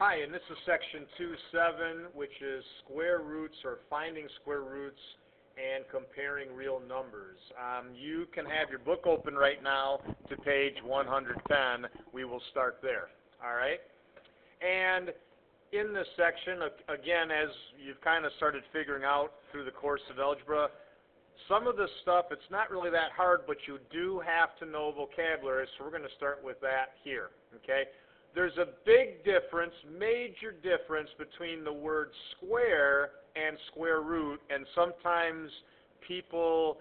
Hi, and this is section 2.7, which is square roots or finding square roots and comparing real numbers. You can have your book open right now to page 110. We will start there. All right? And in this section, again, as you've kind of started figuring out through the course of algebra, some of this stuff, it's not really that hard, but you do have to know vocabulary, so we're going to start with that here. Okay? There's a big difference, major difference, between the word square and square root, and sometimes people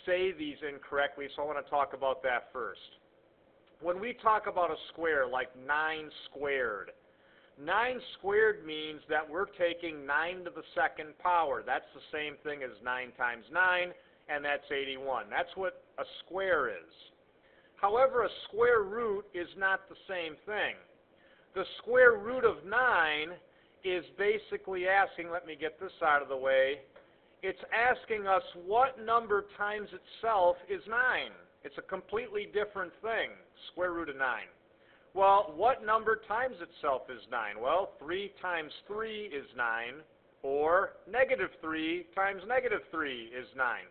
say these incorrectly, so I want to talk about that first. When we talk about a square, like 9 squared, 9 squared means that we're taking 9 to the second power. That's the same thing as 9 times 9, and that's 81. That's what a square is. However, a square root is not the same thing. The square root of 9 is basically asking, let me get this out of the way, it's asking us what number times itself is 9. It's a completely different thing, square root of 9. Well, what number times itself is 9? Well, 3 times 3 is 9, or negative 3 times negative 3 is 9.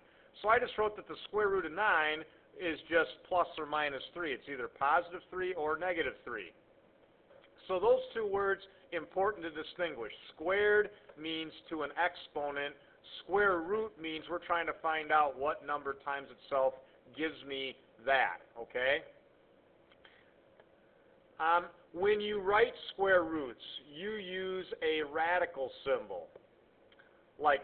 So I just wrote that the square root of 9 is just plus or minus 3. It's either positive 3 or negative 3. So those two words, important to distinguish. Squared means to an exponent. Square root means we're trying to find out what number times itself gives me that, okay? When you write square roots, you use a radical symbol, like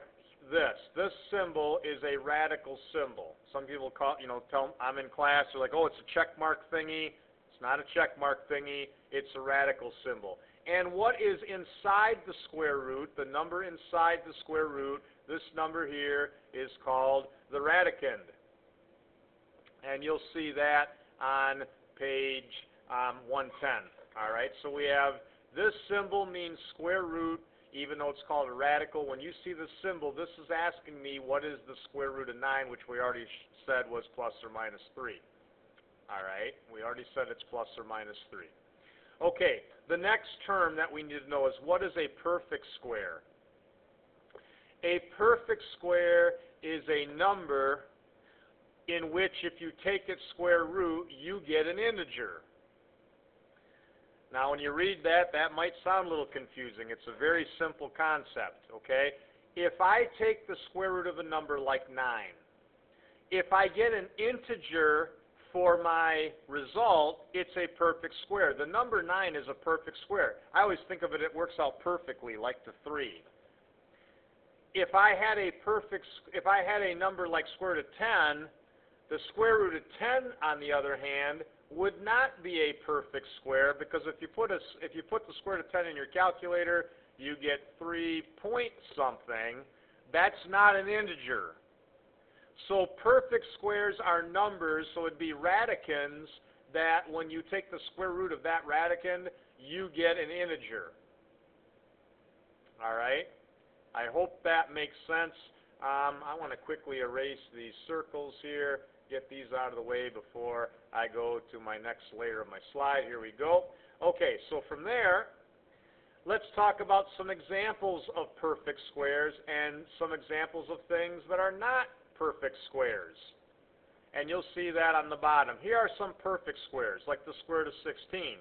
this. This symbol is a radical symbol. Some people call, tell them, I'm in class, they're like, oh, it's a check mark thingy. It's not a check mark thingy, it's a radical symbol. And what is inside the square root, the number inside the square root, this number here is called the radicand. And you'll see that on page 110. All right, so we have this symbol means square root, even though it's called a radical. When you see the symbol, this is asking me what is the square root of 9, which we already said was plus or minus 3. All right, we already said it's plus or minus 3. Okay, the next term that we need to know is what is a perfect square? A perfect square is a number in which if you take its square root, you get an integer. Now, when you read that, that might sound a little confusing. It's a very simple concept, okay? If I take the square root of a number like 9, if I get an integer for my result, it's a perfect square. The number 9 is a perfect square. I always think of it, it works out perfectly, like the 3. If I had a number like square root of 10, the square root of 10, on the other hand, would not be a perfect square, because if you put the square root of 10 in your calculator, you get 3 point something. That's not an integer. So perfect squares are numbers, so it'd be radicands that when you take the square root of that radicand, you get an integer. All right? I hope that makes sense. I want to quickly erase these circles here, get these out of the way before I go to my next layer of my slide. Here we go. Okay, so from there, let's talk about some examples of perfect squares and some examples of things that are not perfect squares. And you'll see that on the bottom. Here are some perfect squares, like the square root of 16.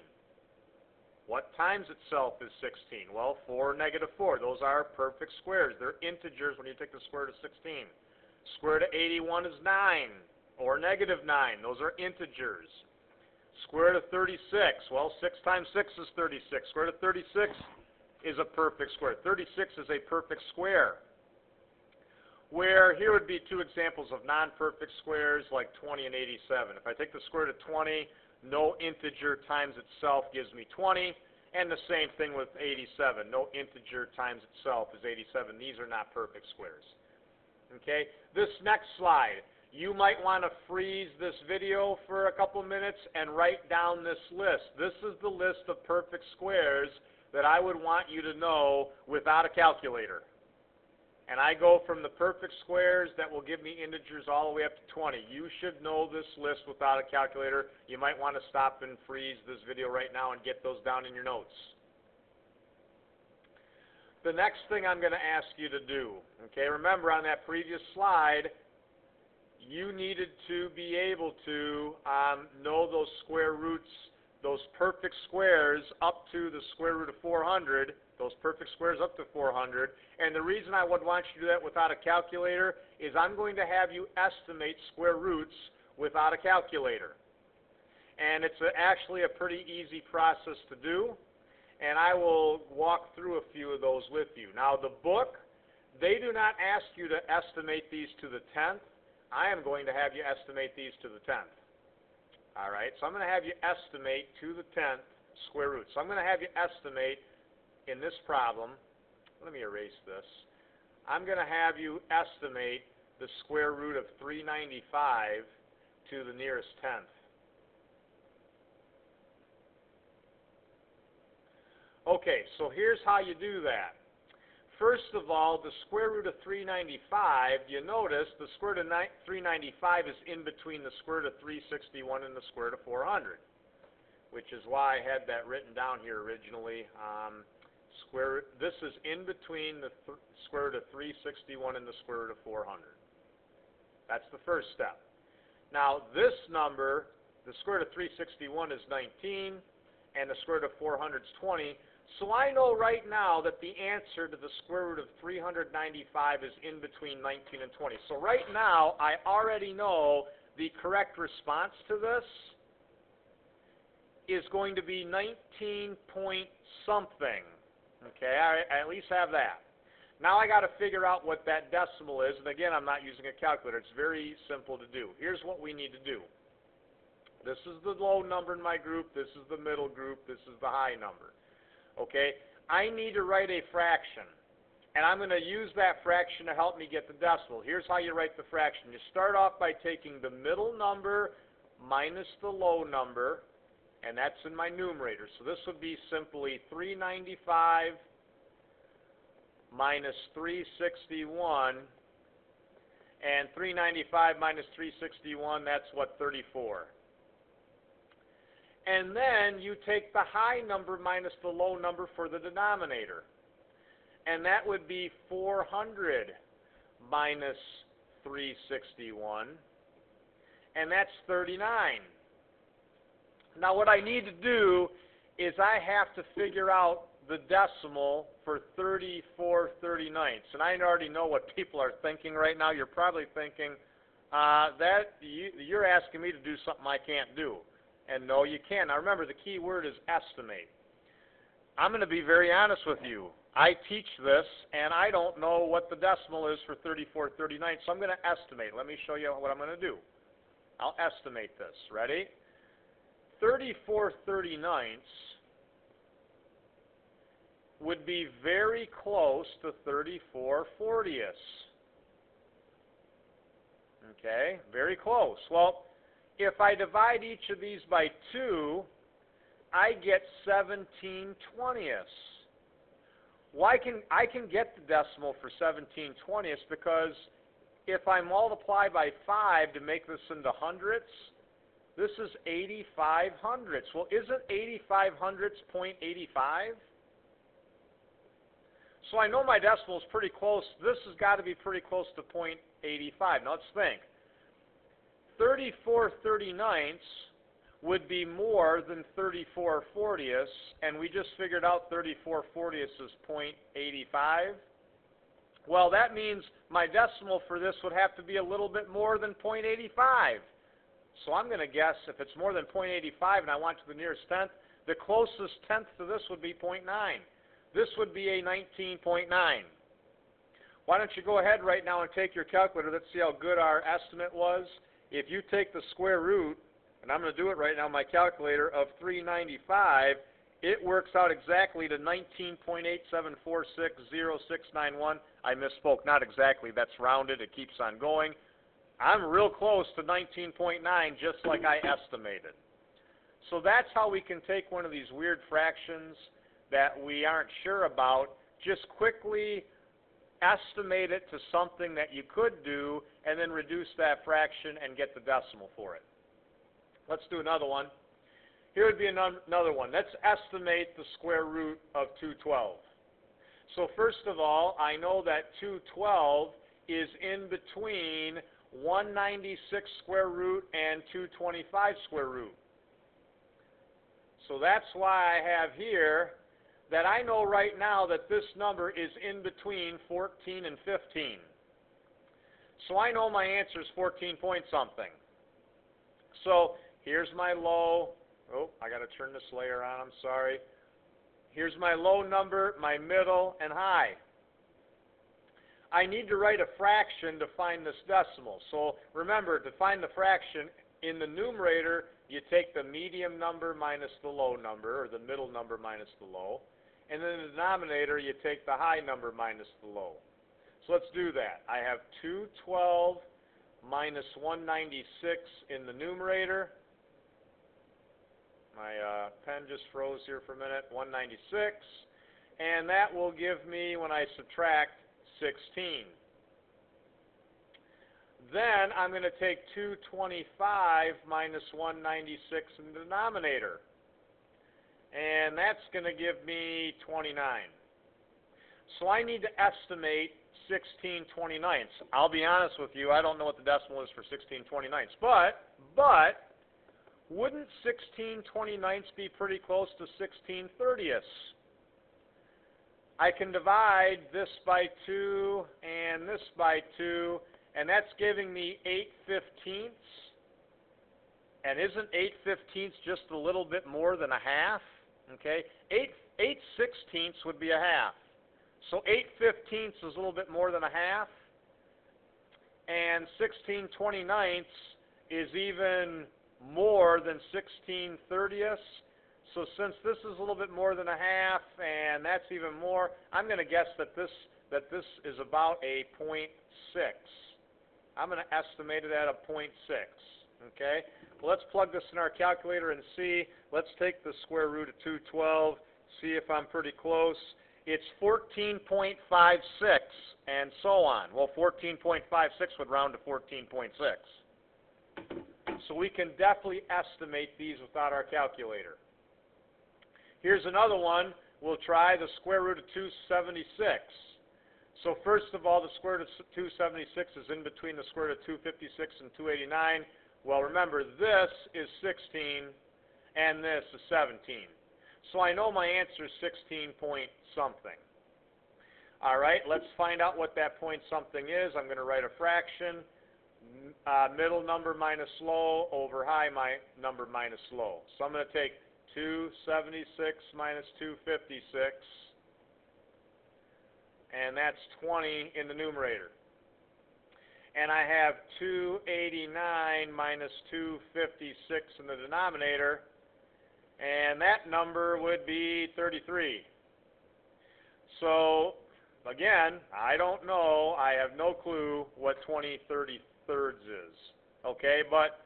What times itself is 16? Well, 4, negative 4. Those are perfect squares. They're integers when you take the square root of 16. Square root of 81 is 9, or negative 9. Those are integers. Square root of 36. Well, 6 times 6 is 36. Square root of 36 is a perfect square. 36 is a perfect square. Where here would be two examples of non-perfect squares, like 20 and 87. If I take the square root of 20, no integer times itself gives me 20, and the same thing with 87. No integer times itself is 87. These are not perfect squares. Okay? This next slide, you might want to freeze this video for a couple minutes and write down this list. This is the list of perfect squares that I would want you to know without a calculator. And I go from the perfect squares that will give me integers all the way up to 20. You should know this list without a calculator. You might want to stop and freeze this video right now and get those down in your notes. the next thing I'm going to ask you to do, okay, remember on that previous slide, you needed to be able to know those square roots, those perfect squares up to the square root of 400, those perfect squares up to 400. And the reason I would want you to do that without a calculator is I'm going to have you estimate square roots without a calculator. And it's actually a pretty easy process to do, and I will walk through a few of those with you. Now, the book, they do not ask you to estimate these to the 10th. I am going to have you estimate these to the 10th. All right, so I'm going to have you estimate to the 10th square root. So I'm going to have you estimate in this problem. Let me erase this. I'm going to have you estimate the square root of 395 to the nearest 10th. Okay, so here's how you do that. First of all, the square root of 395, you notice the square root of 395 is in between the square root of 361 and the square root of 400, which is why I had that written down here originally. This is in between the square root of 361 and the square root of 400. That's the first step. Now, this number, the square root of 361 is 19, and the square root of 400 is 20. So I know right now that the answer to the square root of 395 is in between 19 and 20. So right now, I already know the correct response to this is going to be 19 point something. Okay, I at least have that. Now I got to figure out what that decimal is, and again, I'm not using a calculator. It's very simple to do. Here's what we need to do. This is the low number in my group, this is the middle group, this is the high number. Okay, I need to write a fraction, and I'm going to use that fraction to help me get the decimal. Here's how you write the fraction. You start off by taking the middle number minus the low number, and that's in my numerator. So this would be simply 395 minus 361, and 395 minus 361, that's what, 34. And then you take the high number minus the low number for the denominator. And that would be 400 minus 361. And that's 39. Now what I need to do is I have to figure out the decimal for 34/39. And I already know what people are thinking right now. You're probably thinking, you're asking me to do something I can't do. And no, you can't. Now remember, the key word is estimate. I'm going to be very honest with you. I teach this, and I don't know what the decimal is for 34/39, so I'm going to estimate. Let me show you what I'm going to do. I'll estimate this. Ready? 34/39 would be very close to 34/40. Okay, very close. Well, if I divide each of these by 2, I get 17/20. Well, I can get the decimal for 17/20 because if I multiply by 5 to make this into hundredths, this is 85 hundredths. Well, isn't 85 hundredths 0.85? So I know my decimal is pretty close. This has got to be pretty close to 0.85. Now let's think. 34/39 would be more than 34/40, and we just figured out 34/40 is 0.85. Well, that means my decimal for this would have to be a little bit more than 0.85. So I'm going to guess if it's more than 0.85 and I want to the nearest tenth, the closest tenth to this would be 0.9. This would be a 19.9. Why don't you go ahead right now and take your calculator. Let's see how good our estimate was. If you take the square root, and I'm going to do it right now, my calculator, of 395, it works out exactly to 19.87460691. I misspoke, not exactly, that's rounded, it keeps on going. I'm real close to 19.9, just like I estimated. So that's how we can take one of these weird fractions that we aren't sure about, just quickly estimate it to something that you could do, and then reduce that fraction and get the decimal for it. Let's do another one. Here would be another one. Let's estimate the square root of 212. So first of all, I know that 212 is in between 196 square root and 225 square root. So that's why I have here that I know right now that this number is in between 14 and 15. So I know my answer is 14 point something. So here's my low. Oh, I got to turn this layer on. I'm sorry. Here's my low number, my middle, and high. I need to write a fraction to find this decimal. So remember, to find the fraction, in the numerator, you take the medium number minus the low number, or the middle number minus the low. And in the denominator, you take the high number minus the low. So let's do that. I have 212 minus 196 in the numerator. My pen just froze here for a minute. 196. And that will give me, when I subtract, 16. Then I'm going to take 225 minus 196 in the denominator. And that's going to give me 29. So I need to estimate 16/29. I'll be honest with you, I don't know what the decimal is for 16/29. But wouldn't 16/29 be pretty close to 16/30? I can divide this by 2 and this by 2, and that's giving me 8/15. And isn't 8/15 just a little bit more than a half? Okay, 8/16 would be a half. So 8/15 is a little bit more than a half, and 16/29 is even more than 16/30. So since this is a little bit more than a half, and that's even more, I'm going to guess that this is about a 0.6. I'm going to estimate it at a 0.6. Okay. Well, let's plug this in our calculator and see. Let's take the square root of 212. See if I'm pretty close. It's 14.56, and so on. Well, 14.56 would round to 14.6. So we can definitely estimate these without our calculator. Here's another one. We'll try the square root of 276. So first of all, the square root of 276 is in between the square root of 256 and 289. Well, remember, this is 16, and this is 17. So I know my answer is 16 point something. All right, let's find out what that point something is. I'm going to write a fraction, middle number minus low over high number minus low. So I'm going to take 276 minus 256, and that's 20 in the numerator. And I have 289 minus 256 in the denominator, and that number would be 33. So, again, I don't know. I have no clue what 20/33 is. Okay, but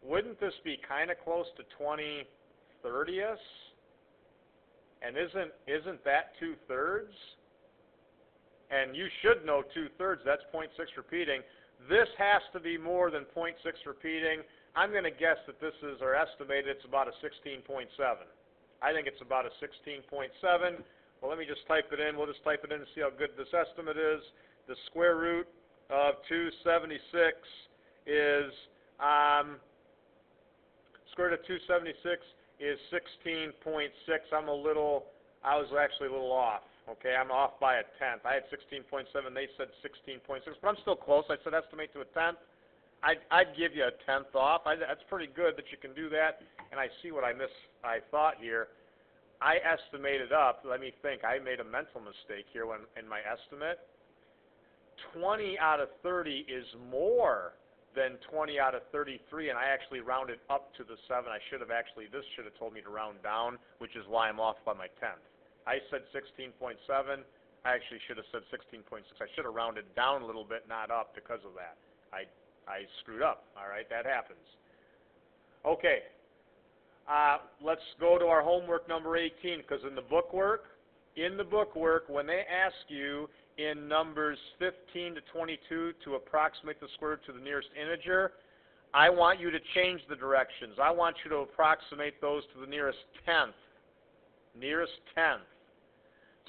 wouldn't this be kind of close to 20/30? And isn't that 2/3? And you should know 2/3. That's 0.6 repeating. This has to be more than 0.6 repeating. I'm going to guess that this is, or estimate it's about a 16.7. I think it's about a 16.7. Well, let me just type it in. We'll just type it in and see how good this estimate is. The square root of 276 is, square root of 276 is 16.6. I was actually a little off. Okay, I'm off by a tenth. I had 16.7. They said 16.6, but I'm still close. I said estimate to a tenth. I'd give you a tenth off. That's pretty good that you can do that. And I see what I thought here. I estimated up. Let me think. I made a mental mistake here in my estimate. 20 out of 30 is more than 20 out of 33, and I actually rounded up to the 7. This should have told me to round down, which is why I'm off by my tenth. I said 16.7. I actually should have said 16.6. I should have rounded down a little bit, not up, because of that. I screwed up. All right, that happens. Okay, let's go to our homework number 18, because in the bookwork, when they ask you in numbers 15 to 22 to approximate the square root to the nearest integer, I want you to change the directions. I want you to approximate those to the nearest tenth. Nearest tenth.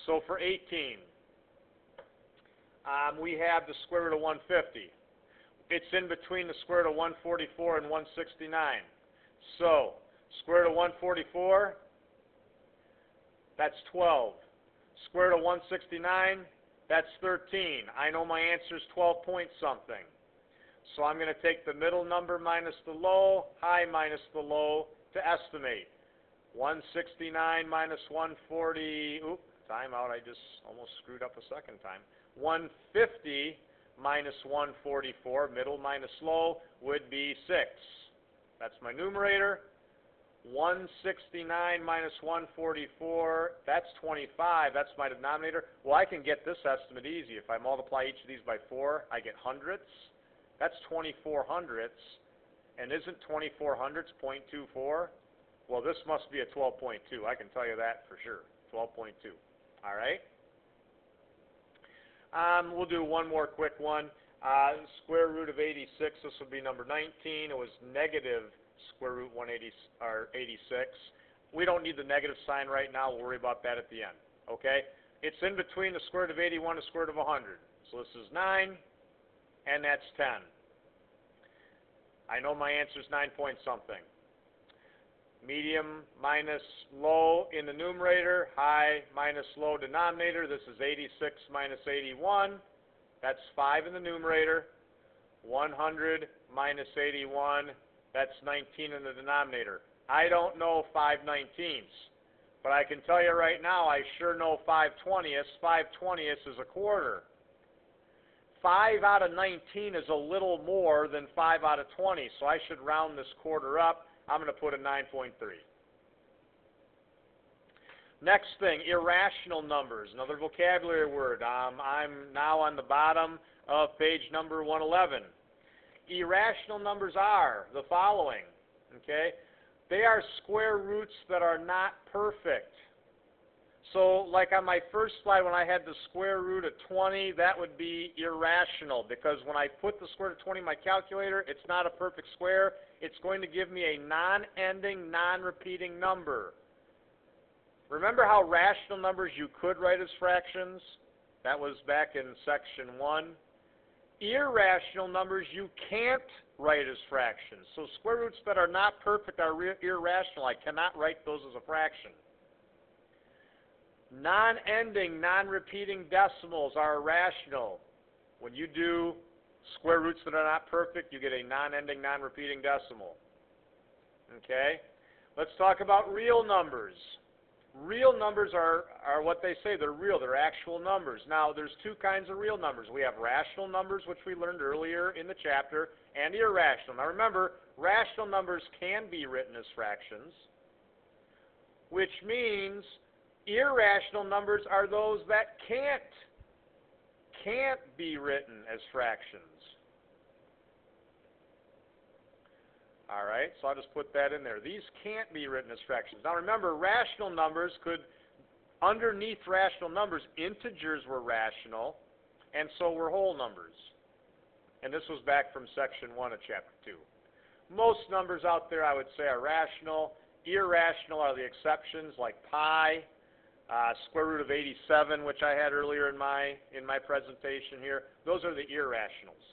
So for 18, we have the square root of 150. It's in between the square root of 144 and 169. So, square root of 144, that's 12. Square root of 169, that's 13. I know my answer is 12 point something. So I'm going to take the middle number minus the low, high minus the low to estimate. 169 minus 140, time out, I just almost screwed up a second time. 150 minus 144, middle minus low, would be 6. That's my numerator. 169 minus 144, that's 25. That's my denominator. Well, I can get this estimate easy. If I multiply each of these by 4, I get hundredths. That's 24 hundredths. And isn't 24 hundredths 0.24? Well, this must be a 12.2. I can tell you that for sure. 12.2. All right? We'll do one more quick one. Square root of 86, this would be number 19. It was negative square root 180 or 86. We don't need the negative sign right now. We'll worry about that at the end. Okay? It's in between the square root of 81 and the square root of 100. So this is 9, and that's 10. I know my answer is 9 point something. Medium minus low in the numerator, high minus low denominator. This is 86 minus 81. That's 5 in the numerator. 100 minus 81. That's 19 in the denominator. I don't know 5/19ths, but I can tell you right now I sure know 5/20ths. 5/20ths is a quarter. 5 out of 19 is a little more than 5 out of 20, so I should round this quarter up. I'm going to put a 9.3. Next thing, irrational numbers, another vocabulary word. I'm now on the bottom of page number 111. Irrational numbers are the following, okay? They are square roots that are not perfect. So like on my first slide when I had the square root of 20, that would be irrational because when I put the square root of 20 in my calculator, it's not a perfect square. It's going to give me a non-ending, non-repeating number. Remember how rational numbers you could write as fractions? That was back in section 1. Irrational numbers you can't write as fractions. So square roots that are not perfect are irrational. I cannot write those as a fraction. Non-ending, non-repeating decimals are irrational. When you do square roots that are not perfect, you get a non-ending, non-repeating decimal. Okay? Let's talk about real numbers. Real numbers are what they say. They're real. They're actual numbers. Now, there's two kinds of real numbers. We have rational numbers, which we learned earlier in the chapter, and irrational. Now, remember, rational numbers can be written as fractions, which means irrational numbers are those that can't be written as fractions. All right, so I'll just put that in there. These can't be written as fractions. Now remember, rational numbers could, underneath rational numbers, integers were rational, and so were whole numbers. And this was back from section 1 of chapter 2. Most numbers out there, I would say, are rational. Irrational are the exceptions, like pi, square root of 87, which I had earlier in my presentation here. Those are the irrationals.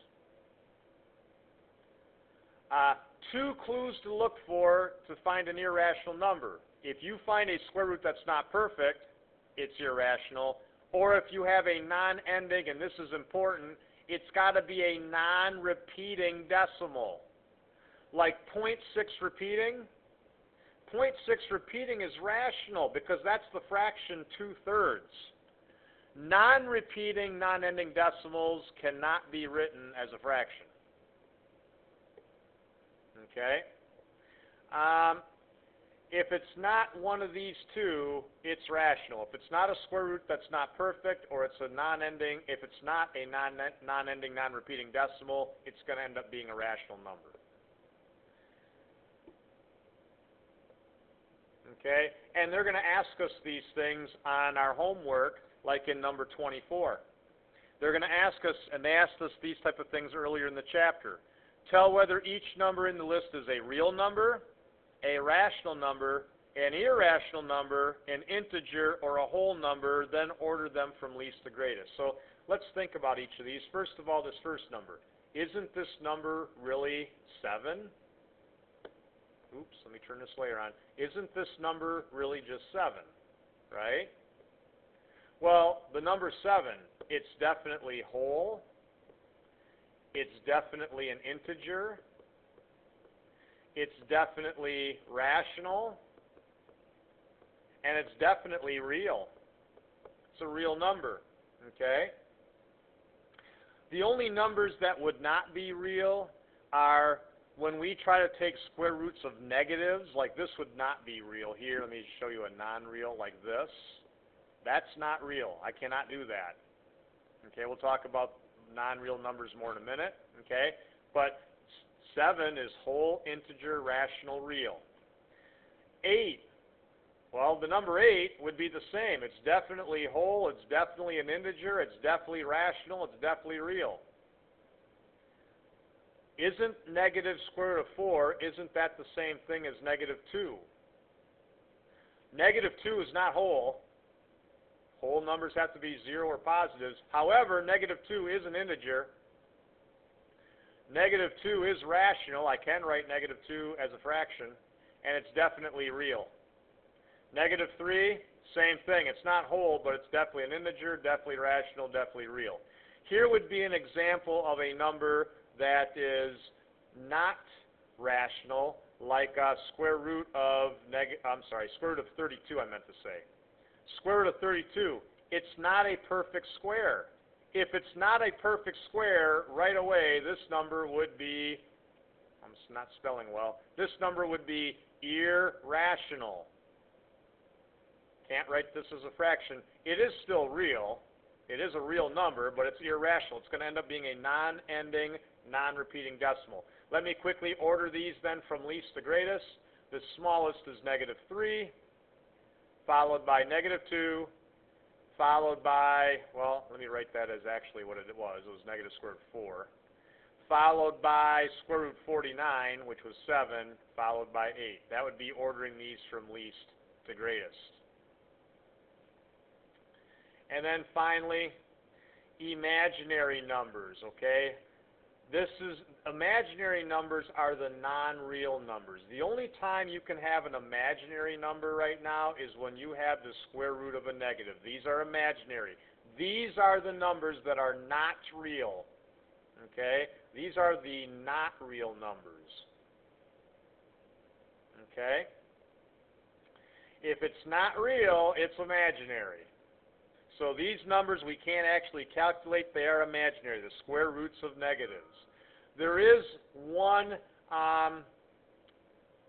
Two clues to look for to find an irrational number. If you find a square root that's not perfect, it's irrational. Or if you have a non-ending, and this is important, it's got to be a non-repeating decimal. Like 0.6 repeating. 0.6 repeating is rational because that's the fraction 2/3. Non-repeating, non-ending decimals cannot be written as a fraction. Okay? If it's not one of these two, it's rational. If it's not a square root that's not perfect, or it's a non-ending, if it's not a non-ending, non-repeating decimal, it's going to end up being a rational number. Okay? And they're going to ask us these things on our homework, like in number 24. They're going to ask us, and they asked us these type of things earlier in the chapter. Tell whether each number in the list is a real number, a rational number, an irrational number, an integer, or a whole number, then order them from least to greatest. So let's think about each of these. First of all, this first number. Isn't this number really 7? Oops, let me turn this layer on. Isn't this number really just 7, right? Well, the number 7, it's definitely whole. It's definitely an integer. It's definitely rational. And it's definitely real. It's a real number, okay? The only numbers that would not be real are when we try to take square roots of negatives, like this would not be real here. Let me show you a non-real like this. That's not real. I cannot do that. Okay, we'll talk about non-real numbers more in a minute, okay? But 7 is whole, integer, rational, real. 8, well, the number 8 would be the same. It's definitely whole, it's definitely an integer, it's definitely rational, it's definitely real. Isn't negative square root of 4, isn't that the same thing as negative 2? Negative 2 is not whole. Whole numbers have to be 0 or positives. However, negative 2 is an integer. Negative 2 is rational. I can write negative 2 as a fraction, and it's definitely real. Negative 3, same thing. It's not whole, but it's definitely an integer, definitely rational, definitely real. Here would be an example of a number that is not rational, like square root of square root of 32, I meant to say. Square root of 32, it's not a perfect square. If it's not a perfect square, right away this number would be, I'm not spelling well, this number would be irrational. Can't write this as a fraction. It is still real. It is a real number, but it's irrational. It's going to end up being a non-ending, non-repeating decimal. Let me quickly order these then from least to greatest. The smallest is negative 3, followed by negative 2, followed by, well, let me write that as actually what it was. It was negative square root of 4. Followed by square root 49, which was 7, followed by 8. That would be ordering these from least to greatest. And then finally, imaginary numbers, okay? Imaginary numbers are the non-real numbers. The only time you can have an imaginary number right now is when you have the square root of a negative. These are imaginary. These are the numbers that are not real, okay? These are the not real numbers, okay? If it's not real, it's imaginary. So these numbers we can't actually calculate. They are imaginary, the square roots of negatives. There is one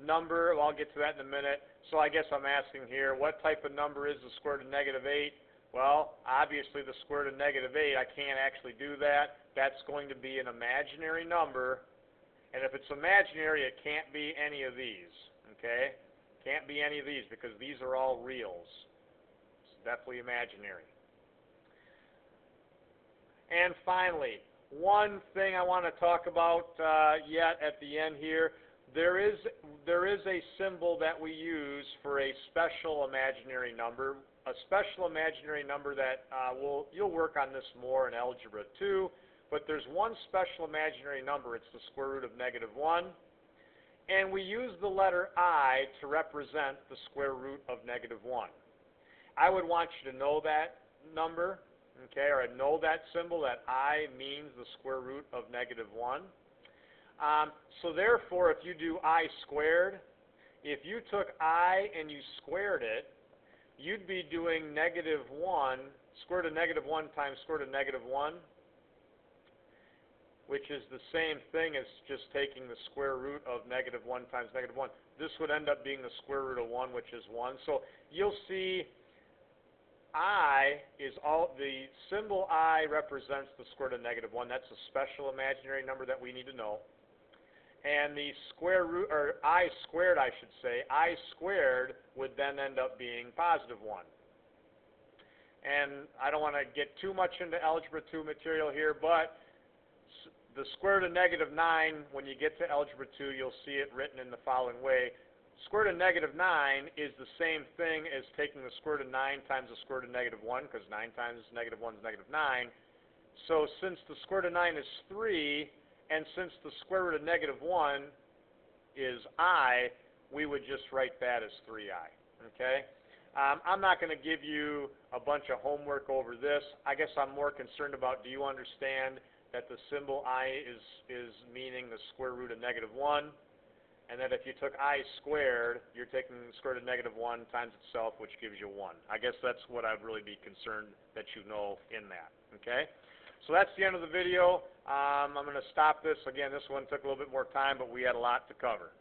number, well, I'll get to that in a minute. So I guess I'm asking here, what type of number is the square root of negative 8? Well, obviously the square root of negative 8, I can't actually do that. That's going to be an imaginary number. And if it's imaginary, it can't be any of these, okay? Can't be any of these because these are all reals. It's definitely imaginary. And finally, one thing I want to talk about yet at the end here, there is a symbol that we use for a special imaginary number. A special imaginary number that you'll work on this more in Algebra 2, but there's one special imaginary number. It's the square root of negative 1. And we use the letter I to represent the square root of negative 1. I would want you to know that number. Okay, or know that symbol, that I means the square root of negative 1. So therefore, if you do I squared, if you took I and you squared it, you'd be doing negative 1, square root of negative 1 times square root of negative 1, which is the same thing as just taking the square root of negative 1 times negative 1. This would end up being the square root of 1, which is 1. So you'll see I is the symbol I represents the square root of negative 1. That's a special imaginary number that we need to know. And the square root, or I squared, I should say, I squared would then end up being positive 1. And I don't want to get too much into Algebra 2 material here, but the square root of negative 9, when you get to Algebra 2, you'll see it written in the following way. Square root of negative 9 is the same thing as taking the square root of 9 times the square root of negative 1, because 9 times negative 1 is negative 9. So since the square root of 9 is 3, and since the square root of negative 1 is I, we would just write that as 3I. Okay? I'm not going to give you a bunch of homework over this. I guess I'm more concerned about, do you understand that the symbol I is meaning the square root of negative 1? And that if you took I squared, you're taking the square root of negative 1 times itself, which gives you 1. I guess that's what I'd really be concerned that you know in that. Okay? So that's the end of the video. I'm going to stop this. Again, this one took a little bit more time, but we had a lot to cover.